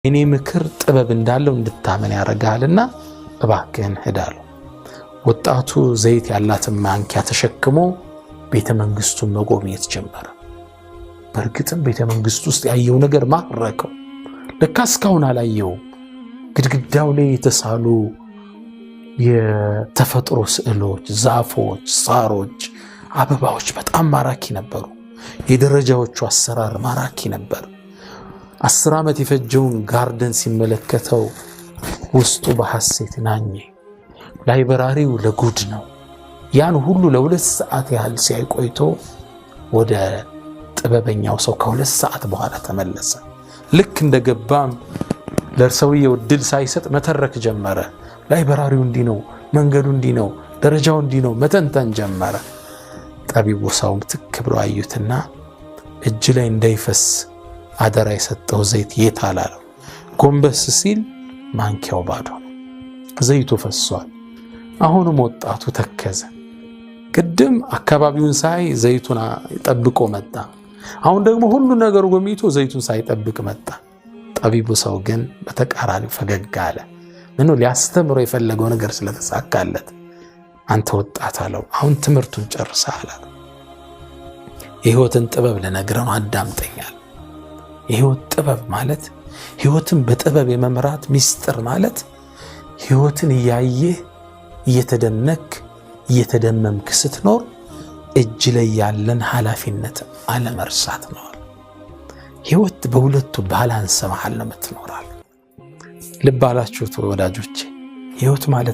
እኔ ምክር ጥበብ እንዳለው እንድታመን ያረጋልና እባክህን ሄዳሉ። ወጣቱ ዘይት ያላትን ማንኪያ ተሸክሞ ቤተ መንግስቱን መጎብኘት ጀመረ። በርግጥም ቤተ መንግስቱ ውስጥ ያየው ነገር ማረከው። ለካ እስካሁን አላየው። ግድግዳው ላይ የተሳሉ የተፈጥሮ ስዕሎች፣ ዛፎች፣ ሳሮች፣ አበባዎች በጣም ማራኪ ነበሩ። የደረጃዎቹ አሰራር ማራኪ ነበር። 10 ዓመት የፈጀውን ጋርደን ሲመለከተው ውስጡ በሐሴት ናኘ። ላይብራሪው ለጉድ ነው። ያን ሁሉ ለ2 ሰዓት ያህል ሲያይቆይቶ ወደ ጥበበኛው ሰው ከ2 ሰዓት በኋላ ተመለሰ። ልክ እንደገባም ለሰውየው ድል ሳይሰጥ መተረክ ጀመረ። ላይብራሪው እንዲህ ነው፣ መንገዱ እንዲህ ነው፣ ደረጃው እንዲህ ነው መተንተን ጀመረ። ጠቢቡ ሰው ትክ ብሎ አዩትና እጅ ላይ እንዳይፈስ አደራ የሰጠው ዘይት የት አላለው። ጎንበስ ሲል ማንኪያው ባዶ ነው፣ ዘይቱ ፈሷል። አሁንም ወጣቱ ተከዘ። ቅድም አካባቢውን ሳይ ዘይቱን ጠብቆ መጣ። አሁን ደግሞ ሁሉ ነገር ጎሚቶ ዘይቱን ሳይጠብቅ መጣ። ጠቢቡ ሰው ግን በተቃራኒ ፈገግ አለ። ምኑ ሊያስተምረው የፈለገው ነገር ስለተሳካለት። አንተ ወጣት አለው፣ አሁን ትምህርቱን ጨርሰሃል አለው። የህይወትን ጥበብ ልነግርህ ነው፣ አዳምጠኛል። የህይወት ጥበብ ማለት ህይወትን በጥበብ የመምራት ሚስጥር ማለት ህይወትን እያየህ እየተደነክ እየተደመምክ ስትኖር እጅ ላይ ያለን ኃላፊነት አለመርሳት ነው። ህይወት በሁለቱ ባላንስ መሃል ነው የምትኖራል። ልብ አላችሁት ወዳጆቼ? ህይወት ማለት